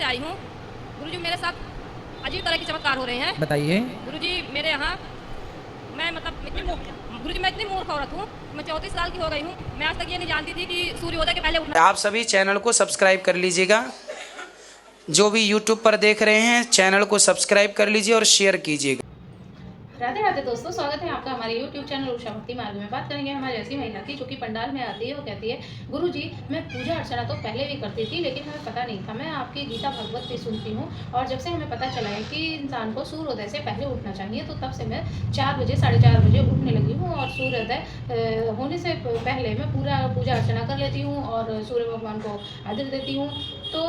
से आई हूँ। गुरुजी मेरे साथ अजीब तरह के चमत्कार हो रहे हैं। बताइए। गुरुजी मेरे यहाँ मैं गुरुजी मैं इतनी मूर्ख औरत हूँ। मैं 34 साल की हो गई हूँ। मैं आज तक ये नहीं जानती थी कि सूर्योदय के पहले उठना। आप सभी चैनल को सब्सक्राइब कर लीजिएगा। जो भी यूट्यूब पर देख रहे हैं चैनल को सब्सक्राइब कर लीजिए और शेयर कीजिएगा। राधे राधे दोस्तों, स्वागत है आपका हमारे YouTube चैनल उषा भक्ति मार्ग में। बात करेंगे हमारी ऐसी महिला की जो कि पंडाल में आती है। वो कहती है, गुरुजी मैं पूजा अर्चना तो पहले भी करती थी लेकिन हमें पता नहीं था। मैं आपकी गीता भागवत भी सुनती हूँ और जब से हमें पता चला है कि इंसान को सूर्योदय से पहले उठना चाहिए तो तब से मैं 4 बजे 4:30 बजे उठने लगी हूँ और सूर्योदय होने से पहले मैं पूरा पूजा अर्चना कर लेती हूँ और सूर्य भगवान को आदर देती हूँ। तो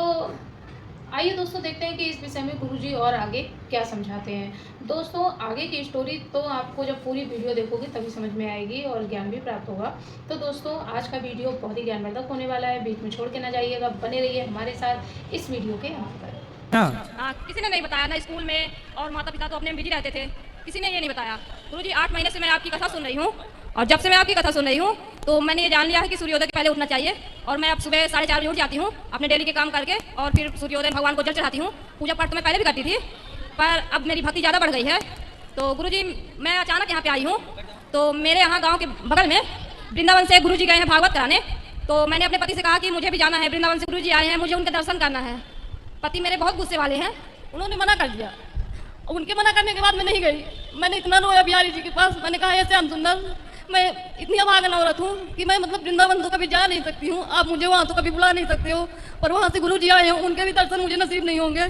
आइए दोस्तों देखते हैं कि इस विषय में गुरुजी और आगे क्या समझाते हैं। दोस्तों आगे की स्टोरी तो आपको जब पूरी वीडियो देखोगे तभी समझ में आएगी और ज्ञान भी प्राप्त होगा। तो दोस्तों आज का वीडियो बहुत ही ज्ञानवर्धक होने वाला है, बीच में छोड़ के ना जाइएगा, बने रहिए हमारे साथ इस वीडियो के अंत पर। किसी ने नहीं बताया ना, स्कूल में और माता पिता तो अपने बिजी रहते थे, किसी ने ये नहीं बताया। गुरुजी 8 महीने से मैं आपकी कथा सुन रही हूँ और जब से मैं आपकी कथा सुन रही हूँ तो मैंने ये जान लिया है कि सूर्योदय के पहले उठना चाहिए। और मैं अब सुबह 4:30 बजे उठ जाती हूँ अपने डेली के काम करके और फिर सूर्योदय भगवान को जल चढ़ाती हूँ। पूजा पाठ तो मैं पहले भी करती थी पर अब मेरी भक्ति ज़्यादा बढ़ गई है। तो गुरुजी मैं अचानक यहाँ पे आई हूँ। तो मेरे यहाँ गाँव के बगल में वृंदावन से गुरुजी गए हैं भागवत कराने। तो मैंने अपने पति से कहा कि मुझे भी जाना है, वृंदावन से गुरुजी आए हैं, मुझे उनके दर्शन करना है। पति मेरे बहुत गुस्से वाले हैं, उन्होंने मना कर दिया। उनके मना करने के बाद मैं नहीं गई। मैंने इतना रोया बिहारी जी के पास। मैंने कहा ऐसे श्याम सुंदर मैं इतनी अभागन औरत हूँ कि मैं मतलब वृंदावन तो कभी जा नहीं सकती हूँ, आप मुझे वहाँ तो कभी बुला नहीं सकते हो, पर वहाँ से गुरुजी आए हैं, उनके भी दर्शन मुझे नसीब नहीं होंगे।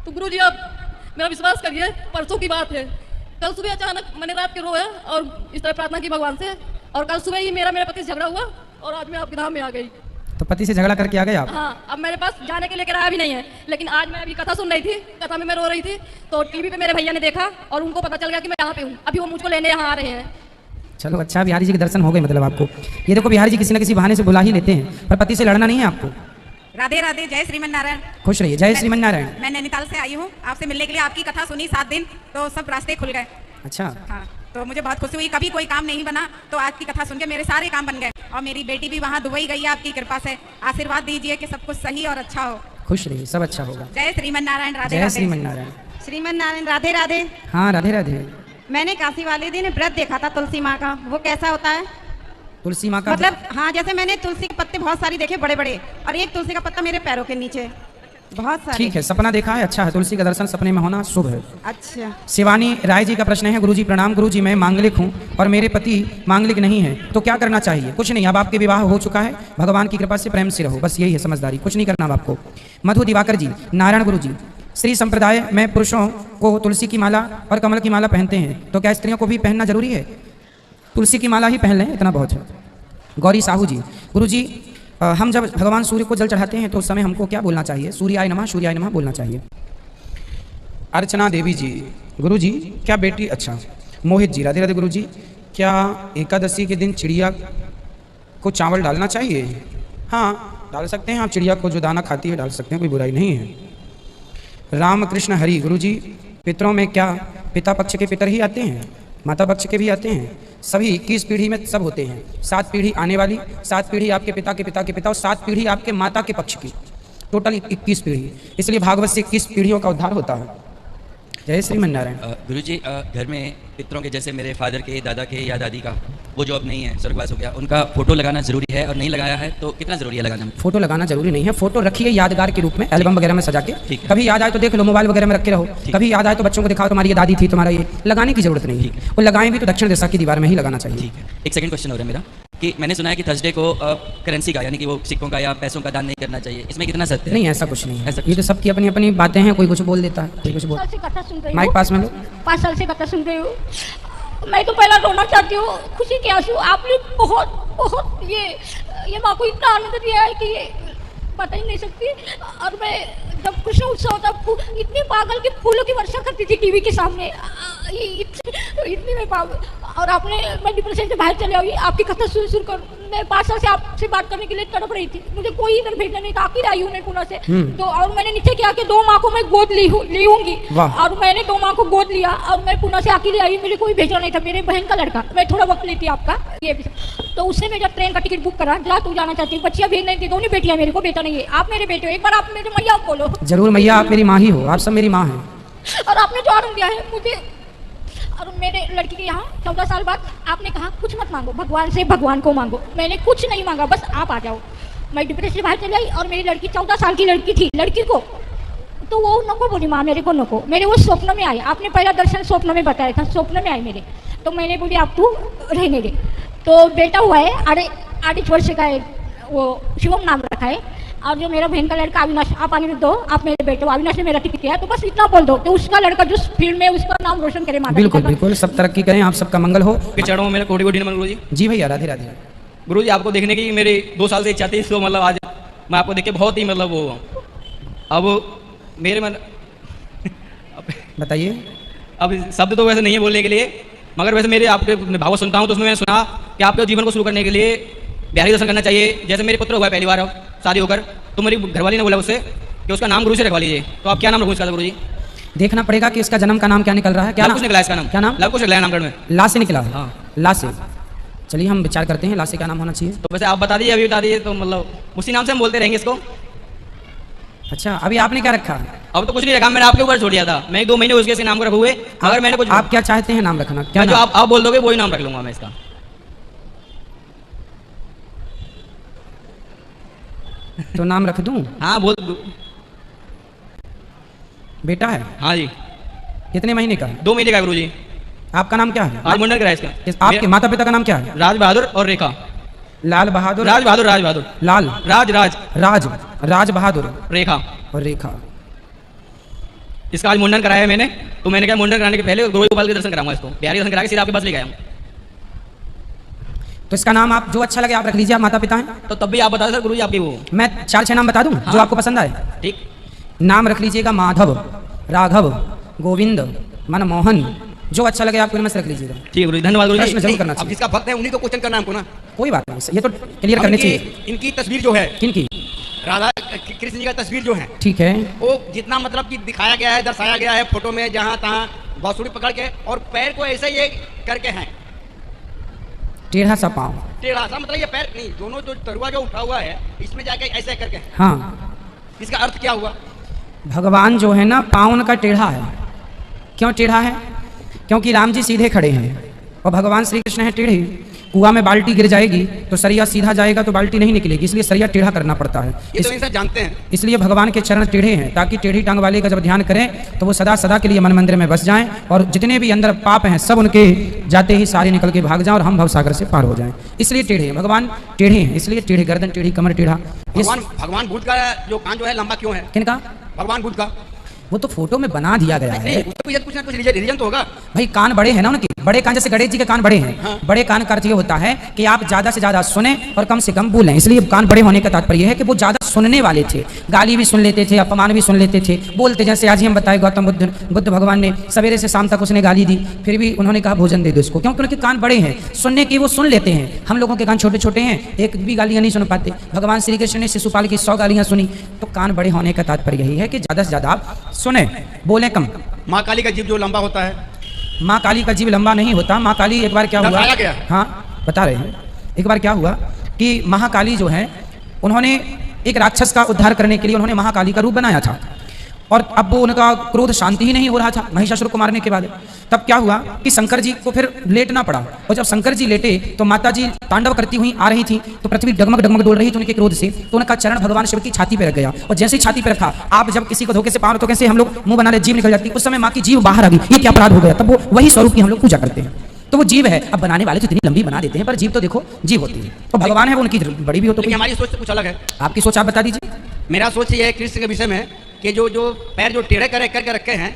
तो गुरुजी आप मेरा विश्वास करिए, परसों की बात है, कल सुबह अचानक मैंने रात के रोया और इस तरह प्रार्थना की भगवान से और कल सुबह ही मेरे पति से झगड़ा हुआ और आज मैं आपके धाम में आ गई। तो पति से झगड़ा करके आ गए आप? हाँ, अब मेरे पास जाने के लिए किराया भी नहीं है। लेकिन आज मैं अभी कथा सुन रही थी, कथा में मैं रो रही थी तो टीवी पे मेरे भैया ने देखा और उनको पता चल गया कि मैं यहाँ पे हूँ। अभी वो मुझको लेने यहाँ आ रहे हैं। चलो अच्छा, बिहारी जी के दर्शन हो गए मतलब आपको। ये देखो बिहारी जी किसी न किसी बहाने से बुला ही लेते हैं, पर पति से लड़ना नहीं है आपको। राधे राधे, जय श्रीमन नारायण। खुश रहिए, जय श्रीमन नारायण। मैं नैनीताल से आई हूँ आपसे मिलने के लिए। आपकी कथा सुनी 7 दिन तो सब रास्ते खुल गए। अच्छा हाँ, तो मुझे बहुत खुशी हुई। कभी कोई काम नहीं बना तो आज की कथा सुन के मेरे सारे काम बन गए और मेरी बेटी भी वहाँ दुबई गई है आपकी कृपा से। आशीर्वाद दीजिए कि सब कुछ सही और अच्छा हो। खुश रहिए, सब अच्छा होगा। जय श्रीमन नारायण। राधे जय राधे। श्रीमन नारायण। श्रीमन नारायण। राधे राधे। हाँ राधे राधे। मैंने काशी वाले दिन व्रत देखा था तुलसी माँ का, वो कैसा होता है? तुलसी माँ का मतलब हाँ, जैसे मैंने तुलसी के पत्ते बहुत सारी देखे बड़े बड़े और एक तुलसी का पत्ता मेरे पैरों के नीचे, बहुत सारे। ठीक है, सपना देखा है, अच्छा है। तुलसी का दर्शन सपने में होना शुभ है। अच्छा। शिवानी राय जी का प्रश्न है, गुरुजी प्रणाम। गुरुजी मैं मांगलिक हूँ और मेरे पति मांगलिक नहीं है तो क्या करना चाहिए? कुछ नहीं, अब आपके विवाह हो चुका है, भगवान की कृपा से प्रेम से रहो, बस यही है समझदारी, कुछ नहीं करना अब आपको। मधु दिवाकर जी, नारायण गुरुजी श्री संप्रदाय में पुरुषों को तुलसी की माला और कमल की माला पहनते हैं तो क्या स्त्रियों को भी पहनना जरूरी है? तुलसी की माला ही पहन लें, इतना बहुत है। गौरी साहू जी, गुरुजी हम जब भगवान सूर्य को जल चढ़ाते हैं तो उस समय हमको क्या बोलना चाहिए? सूर्याय नमः बोलना चाहिए। अर्चना देवी जी, गुरुजी क्या बेटी, अच्छा। मोहित जी, राधे राधे गुरुजी, क्या एकादशी के दिन चिड़िया को चावल डालना चाहिए? हाँ डाल सकते हैं आप, चिड़िया को जो दाना खाती है डाल सकते हैं, कोई बुराई नहीं है। रामकृष्ण हरि, गुरुजी पितरों में क्या पिता पक्ष के पितर ही आते हैं, माता पक्ष के भी आते हैं? सभी 21 पीढ़ी में सब होते हैं। 7 पीढ़ी आने वाली, 7 पीढ़ी आपके पिता के पिता के पिता और 7 पीढ़ी आपके माता के पक्ष की, टोटल 21 पीढ़ी। इसलिए भागवत से 21 पीढ़ियों का उद्धार होता है। जय श्रीमन नारायण। गुरुजी घर में पितरों के जैसे मेरे फादर के, दादा के या दादी का, वो जो अब नहीं है, स्वर्गवास हो गया, उनका फोटो लगाना जरूरी है और नहीं लगाया है तो कितना जरूरी है लगाना? फोटो लगाना जरूरी नहीं है, फोटो रखिए यादगार के रूप में, एल्बम वगैरह में सजा के। कभी याद आए तो देख लो, मोबाइल वगैरह में रख के रहो। कभी याद आए तो बच्चों को दिखाओ, तुम्हारी ये दादी थी, तुम्हारा ये। लगाने की जरूरत नहीं है, वो लगाएं भी तो दक्षिण दिशा की दीवार में ही लगाना चाहिए। ठीक है। एक सेकंड क्वेश्चन हो रहा है मेरा कि मैंने सुना है कि थर्सडे को करेंसी का, यानी कि वो सिक्कों का या पैसों का दान नहीं करना चाहिए, इसमें कितना सत्य है? नहीं, ऐसा कुछ नहीं है, ये तो सबकी अपनी अपनी बातें हैं, कोई कुछ बोल देता है, कोई कुछ बोल। माइक पास में लो। 5 साल से कथा सुन रही हूँ। मैं तो पहला रोना चाहती हूँ, खुशी के आंसू। आपने बहुत बहुत ये माँ को इतना आनंद दिया है कि ये बता ही नहीं सकती। और मैं जब कृष्ण उत्सव होता, इतनी पागल के फूलों की वर्षा करती थी टीवी के सामने, इतनी मैं पागल। और आपने, मैं डिप्रेशन से बाहर चले आई आपकी कथा सुन कर। मैं 5 साल से आपसे बात करने के लिए तड़प रही थी, मुझे कोई इधर भेजना नहीं था, आखिर आई हूँ मैं पुणे से। तो और मैंने नीचे किया कि 2 माह को मैं गोद लीऊंगी, और मैंने 2 माह को गोद लिया और मैं पुणे से अकेले आई, मुझे कोई भेजना नहीं था, मेरे बहन का लड़का। मैं थोड़ा वक्त लेती आपका ये भी, तो उससे मैं जब ट्रेन का टिकट बुक करा, जा तू जाना चाहती हूँ, बच्चियाँ भेज नहीं थी, दोनों बेटियाँ मेरे को, बेटा नहीं है। आप मेरे बेटे हो, एक बार आप मेरे मैया बोलो। जरूर मैया, आप मेरी माँ ही हो, आप सब मेरी माँ हैं। और आपने जो आनंद दिया है मुझे और मेरे लड़की के यहाँ 14 साल बाद, आपने कहा कुछ मत मांगो, भगवान से भगवान को मांगो। मैंने कुछ नहीं मांगा, बस आप आ जाओ। मैं डिप्रेशन से बाहर चली आई और मेरी लड़की 14 साल की लड़की थी, लड़की को तो वो नको बोली, माँ मेरे को नको। मेरे वो स्वप्न में आए, आपने पहला दर्शन स्वप्न में बताया था, स्वप्न में आए मेरे, तो मैंने बोली आप तू रहने दे। तो बेटा हुआ है 8 वर्ष का है, वो शिवम नाम रखा है। और जो मेरा बहन का लड़का अविनाश, आप आने दो, आप मेरे बेटे, अविनाश ने मेरा टिकट किया, तो बस इतना बोल दो कि उसका लड़का जो फील्ड में, उसका नाम रोशन करे। माता बिल्कुल बिल्कुल, सब तरक्की करें, आप सबका मंगल हो। चढ़ो में मेरा कोटि कोटि नमन गुरुजी। जी भैया, राधे राधे। गुरुजी आपको देखने की मेरी 2 साल से इच्छा थी, तो मतलब आज मैं आपको देख के बहुत ही मतलब वो हूँ। अब मेरे मन बताइए। अब शब्द तो वैसे नहीं है बोलने के लिए, मगर वैसे मेरे आपके भाव सुनता हूँ तो उसमें मैंने सुना कि आपके जीवन को शुरू करने के लिए बिहारी दर्शन करना चाहिए। जैसे मेरे पुत्र हुआ पहली बार शादी होकर, तो मेरी घरवाली ने बोला उससे कि उसका नाम गुरु से रखवा लीजिए। तो आप क्या नाम रखूँ इसका गुरु जी? देखना पड़ेगा कि इसका जन्म का नाम क्या निकल रहा है। क्या कुछ निकला इसका नाम? क्या नाम? लव कुछ निकला नामकरण में, ला से निकला। हाँ, ला से। चलिए हम विचार करते हैं ला से क्या नाम होना चाहिए। तो वैसे आप बता दीजिए, अभी बता दीजिए, तो मतलब उसी नाम से हम बोलते रहेंगे इसको। अच्छा, अभी आपने क्या रखा? अब तो कुछ नहीं रखा, मैंने आपके ऊपर छोड़ दिया था। मैं 2 महीने उसके नाम को रखूए, अगर मैंने कुछ। आप क्या चाहते हैं नाम रखना? क्या जो आप बोल दोगे वही नाम रख लूंगा मैं इसका। तो नाम रख दूं? हाँ बोल। बेटा है? हाँ जी। कितने महीने का? 2 महीने का गुरु जी। आपका नाम क्या है? आज मुंडन करा इसका। आपके माता पिता का नाम क्या है? राज बहादुर और रेखा। लाल बहादुर, राज बहादुर, राज बहादुर, लाल राज राज राज राज बहादुर, रेखा और रेखा। इसका आज मुंडन कराया है मैंने, तो मैंने कहा मुंडन कराने के पहले गुरु गोपाल के दर्शन कराऊंगा इसको, बिहारी दर्शन करा के सीधा आपके पास ले गया। तो इसका नाम आप जो अच्छा लगे आप रख लीजिए। आप माता पिता हैं तो तब भी आप बता दो सर गुरु जी आपकी वो। मैं 4-6 नाम बता दूं जो आपको पसंद आए। ठीक। नाम रख लीजिएगा माधव, राघव, गोविंद, मनमोहन, जो अच्छा लगे आपको इनमें से रख लीजिएगा। ठीक है गुरु जी, धन्यवाद गुरु जी। प्रश्न जरूर करना अब चाहिए। जिसका भक्त है उन्हीं को क्वेश्चन करना है हमको ना। कोई बात नहीं, ये तो क्लियर करने चाहिए। इनकी तस्वीर जो है, किनकी? राधा कृष्ण जी का तस्वीर जो है, ठीक है। वो जितना मतलब कि दिखाया गया है, दर्शाया गया है फोटो में, जहाँ तहाँ बांसुरी पकड़ के और पैर को ऐसे ये करके हैं, टेढ़ा सा पाँव। टेढ़ा सा मतलब ये पैर नहीं, दोनों जो तरुआ जो उठा हुआ है इसमें जाके ऐसे करके हैं। हाँ, इसका अर्थ क्या हुआ? भगवान जो है ना पाँव उनका टेढ़ा है। क्यों टेढ़ा है? क्योंकि राम जी सीधे खड़े हैं और भगवान श्री कृष्ण है टेढ़े। कुआं में बाल्टी गिर जाएगी तो सरिया सीधा जाएगा तो बाल्टी नहीं निकलेगी, इसलिए सरिया टेढ़ा करना पड़ता है। ये तो इंसान जानते हैं। इसलिए भगवान के चरण टेढ़े हैं ताकि टेढ़ी टांग वाले का जब ध्यान करें तो वो सदा सदा के लिए मन मंदिर में बस जाएं और जितने भी अंदर पाप हैं सब उनके जाते ही सारे निकल के भाग जाएं और हम भवसागर से पार हो जाएं। इसलिए टेढ़े हैं भगवान, टेढ़े हैं इसलिए टेढ़े गर्दन टेढ़ी कमर टेढ़ा। भगवान बुद्ध का जो कान जो है लंबा क्यों है? किनका? भगवान बुद्ध का। वो तो फोटो में बना दिया गया है। कुछ ना कुछ रीजन तो होगा भाई, कान बड़े हैं ना उनके, बड़े कान, जैसे गणेश जी के कान बड़े हैं। हाँ। बड़े कान का अर्थ ये होता है कि आप ज्यादा से ज्यादा सुने और कम से कम बोलें, इसलिए कान बड़े होने का तात्पर्य है कि वो ज्यादा सुनने वाले थे, गाली भी सुन लेते थे, अपमान भी सुन लेते थे, बोलते जैसे आज ही हम बताए गौतम बुद्ध भगवान ने सवेरे से शाम तक उसने गाली दी, फिर भी उन्होंने कहा भोजन दे दो इसको, क्योंकि उनके कान बड़े हैं, सुनने की वो सुन लेते हैं। हम लोगों के कान छोटे छोटे हैं, एक भी गालियां नहीं सुन पाते। भगवान श्री कृष्ण ने शिशुपाल की 100 गालियां सुनी। तो कान बड़े होने का तात्पर्य यही है कि ज्यादा से ज्यादा आप सुने, बोले कम। माँ काली का जीव जो लंबा होता है, माँ काली का जीव लंबा नहीं होता। माँ काली एक बार क्या हुआ, बताया गया। हाँ बता रहे हैं। एक बार क्या हुआ कि महाकाली जो है उन्होंने एक राक्षस का उद्धार करने के लिए उन्होंने महाकाली का रूप बनाया था और अब वो उनका क्रोध शांति ही नहीं हो रहा था महिषासुर को मारने के बाद। तब क्या हुआ कि शंकर जी को फिर लेटना पड़ा और जब शंकर जी लेटे तो माता जी तांडव करती हुई आ रही थी तो पृथ्वी डगमग डगमग डोल रही थी उनके क्रोध से। तो उनका चरण भगवान शिव की छाती पे रख गया और जैसे ही छाती पे रखा, आप जब किसी को धोखे से पार तो कैसे हम लोग मुंह बना ले जीभ निकल जाती, उस समय माँ की जीभ बाहर आ गई। ये क्या अपराध हो गया? तब वो वही स्वरूप की हम लोग पूजा करते हैं। तो वो जीव है। अब बनाने वाले तो इतनी लंबी बना देते हैं पर जीव तो देखो जीव होती है। तो भगवान है वो उनकी बड़ी भी हो। तो हमारी सोच से कुछ अलग है। आपकी सोच आप बता दीजिए। मेरा सोच ये है कृष्ण के विषय में कि जो पैर जो टेढ़े करके रखे हैं,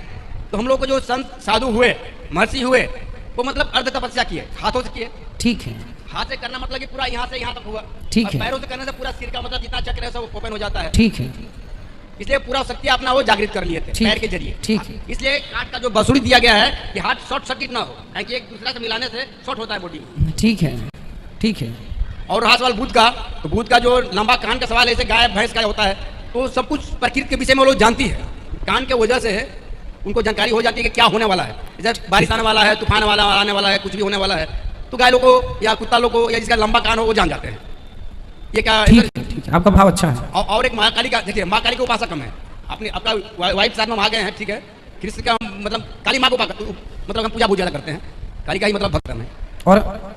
तो हम लोग को जो संत साधु हुए, महर्षि हुए, वो मतलब अर्ध तपस्या किए, हाथों से किए। ठीक है। हाथ से करना मतलब कि पूरा यहाँ से यहाँ तक हुआ। ठीक और है। पैरों से करने से पूरा सिर का मतलब जितना चक्र है सब ओपन हो जाता है। ठीक है। इसलिए पूरा शक्ति अपना वो जागृत कर लिए थे ठीक। पैर के जरिए। ठीक है। इसलिए काट का जो बांसुरी दिया गया है कि हाथ शॉर्ट सर्किट ना हो, कि एक दूसरे से मिलाने से शॉर्ट होता है बॉडी में। ठीक है। ठीक है। और रहा सवाल बुद्ध का, तो बुद्ध का जो लंबा कान का सवाल है, जैसे गाय भैंस का होता है, तो सब कुछ प्रकृति के विषय में वो लोग जानती है। कान के वजह से उनको जानकारी हो जाती है कि क्या होने वाला है, जैसे बारिश आने वाला है, तूफान वाला आने वाला है, कुछ भी होने वाला है, तो गाय लोग को या कुत्ता लोग को या जिसका लंबा कान हो वो जान जाते हैं। ये क्या ठीक है, आपका भाव अच्छा है। और एक माँ काली का, देखिए माँ काली के उपासक हम हैं, अपने आपका वाइफ साथ में हम आ गए हैं, ठीक है। कृष्ण का मतलब काली माँ को मतलब हम पूजा बहुत ज़्यादा करते हैं, काली का ही मतलब भक्त हम हैं।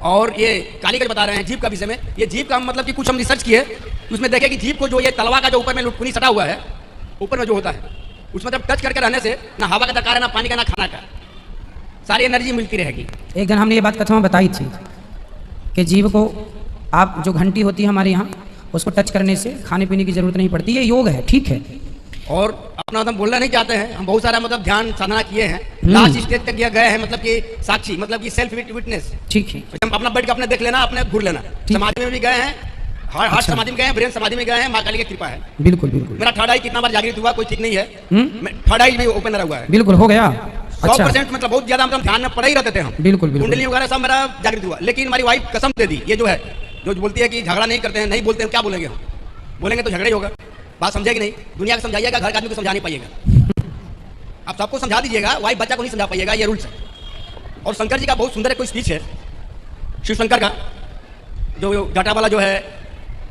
और ये काली का बता रहे हैं जीव का विषय में, ये जीव का मतलब कि कुछ हम रिसर्च किए, उसमें देखे कि जीव को जो ये तलवा का जो ऊपर में लुटकुनी सटा हुआ है, ऊपर में जो होता है, उसमें जब टच करके रहने से ना हवा का दरकार है, ना पानी का, ना खाना का, सारी एनर्जी मिलती रहेगी। एक दिन हमने ये बात कथा में बताई थी कि जीव को आप जो घंटी होती है हमारे यहाँ, उसको टच करने से खाने पीने की जरूरत नहीं पड़ती, ये योग है, ठीक है। और अपना हम बोलना नहीं चाहते हैं, हम बहुत सारा मतलब ध्यान साधना किए हैं, लास्ट स्टेज तक गए हैं, मतलब कि साक्षी, मतलब कि सेल्फ विटनेस, ठीक है। हम अपना बैठ के अपने देख लेना, अपने घूर लेना। समाधि में भी गए हैं, हार्ट समाधि में गए हैं, ब्रेन समाधि में गए हैं, माँ काली की कृपा है। बिल्कुल बिल्कुल। मेरा थर्ड आई कितना बार जागृत हुआ कोई ठीक नहीं है, थर्ड आई भी ओपन रहा हुआ है, बिल्कुल हो गया। 100% मतलब बहुत ज्यादा मतलब ध्यान में पड़े ही रहते थे हम, बिल्कुल बिल्कुल। कुंडली वगैरह सब मेरा जागृत हुआ, लेकिन हमारी वाइफ कसम दे दी, ये जो है जो बोलती है कि झगड़ा नहीं करते हैं, नहीं बोलते हैं, क्या बोलेंगे हम, बोलेंगे तो झगड़ा ही होगा, बात समझेगी नहीं, दुनिया को समझाइएगा, घर के आदमी को समझा नहीं पाइएगा। आप सबको समझा दीजिएगा, वाइफ बच्चा को नहीं समझा पाइएगा, ये रूल्स है। और शंकर जी का बहुत सुंदर कोई स्पीच है, शिव शंकर का, जो जटा वाला जो है,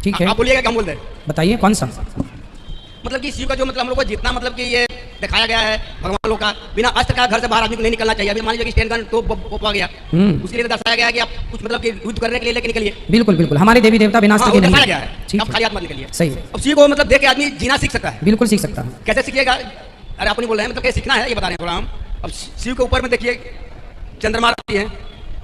ठीक है, आप बोलिएगा क्या बोल रहे हैं, बताइए कौन सा? मतलब कि शिव का जो मतलब हम लोग को जितना मतलब कि ये दिखाया गया है भगवान लोग का, बिना अस्त्र का घर से बाहर आदमी को नहीं निकलना चाहिए। अभी मान लीजिए कि स्टैंड गन तो आ गया, उसके लिए दर्शाया गया है कि आप कुछ मतलब कि युद्ध करने के लिए लेके निकलिए। बिल्कुल बिल्कुल, हमारे देवी देवता विनाश के लिए नहीं गया है, आप खाली हाथ मत निकलिए। सही है। अब शिव को मतलब देख के आदमी जीना सीख सकता है, बिल्कुल सीख सकता है। कैसे सीखिएगा, अरे आप नहीं बोल रहे हैं, मतलब कैसे सीखना है ये बता रहे हैं थोड़ा हम। अब शिव के ऊपर में देखिए चंद्रमा रहती है,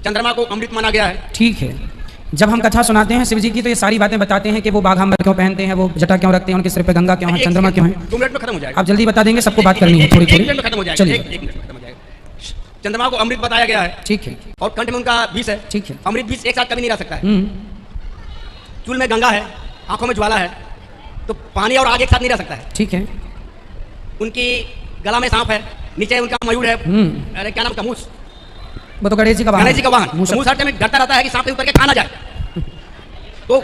चंद्रमा को अमृत माना गया है, ठीक है। जब हम कथा सुनाते हैं शिव जी की तो ये सारी बातें बताते हैं कि वो बाघांबर क्यों पहनते हैं, वो जटा क्यों रखते हैं, उनके सिर पे गंगा क्यों है, चंद्रमा क्यों है। 2 मिनट में खत्म हो जाएगा, आप जल्दी बता देंगे, सबको बात करनी है थोड़ी थोड़ी। 1 मिनट में खत्म हो जाएगा, चलिए। 1 मिनट में खत्म हो जाएगा। चंद्रमा को अमृत बताया गया है, ठीक है, और कंठ में उनका विष है, ठीक है। अमृत विष एक साथ कभी नहीं रह सकता है। चूल में गंगा है, आंखों में ज्वाला है, तो पानी और आग एक साथ नहीं रह सकता है, ठीक है। उनकी गला में सांप है, नीचे उनका मयूर है, अरे क्या नाम का, मूस, वो तो गणेश जी का वाहन, गणेश जी का वाहन, मूस हटने में डरता रहता है कि सांप के ऊपर के खाना जाए। तो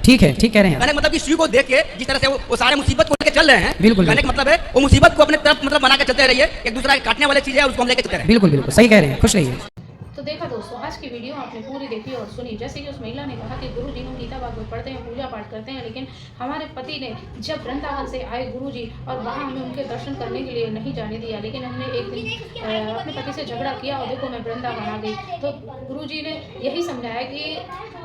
ठीक है, ठीक कह रहे हैं। कहने का मतलब कि शिव को देख के जिस तरह से वो सारे मुसीबत को लेकर चल रहे हैं, बिल्कुल, कहने का मतलब है वो मुसीबत को अपने तरफ मतलब बना के चलते रहिए, एक दूसरा काटने वाली चीज है उसको हम लेकर चलते रहे। बिल्कुल बिल्कुल सही कह रहे हैं, खुश रहिए। तो देखा दोस्तों, आज की वीडियो आपने पूरी देखी और सुनी। जैसे कि उस महिला ने कहा कि गुरुजी हम गीता भागवत पढ़ते हैं, पूजा पाठ करते हैं, लेकिन हमारे पति ने जब वृंदावन से आए गुरुजी और वहाँ हमें उनके दर्शन करने के लिए नहीं जाने दिया, लेकिन हमने एक दिन अपने पति से झगड़ा किया और देखो मैं वृंदावन आ गई। तो गुरुजी ने यही समझाया कि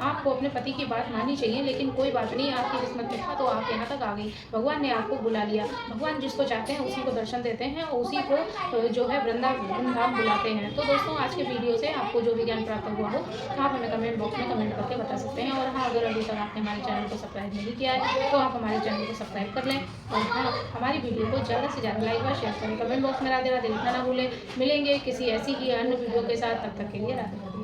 आपको अपने पति की बात माननी चाहिए, लेकिन कोई बात नहीं, आपकी किस्मत में था तो आप यहाँ तक आ गई, भगवान ने आपको बुला लिया। भगवान जिसको चाहते हैं उसी को दर्शन देते हैं और उसी को जो है वृंदावन धाम बुलाते हैं। तो दोस्तों, आज के वीडियो से आपको जो भी ज्ञान प्राप्त हुआ हो आप हमें कमेंट बॉक्स में कमेंट करके बता सकते हैं। और हाँ, अगर अभी तक आपने हमारे चैनल को सब्सक्राइब नहीं किया है तो आप हमारे चैनल को सब्सक्राइब कर लें। और हाँ, हमारी वीडियो को ज़्यादा से ज़्यादा लाइक और शेयर करें, कमेंट बॉक्स में राधे राधे लिखना ना भूलें। मिलेंगे किसी ऐसी ही अन्य वीडियो के साथ, तब तक के लिए राधे राधे।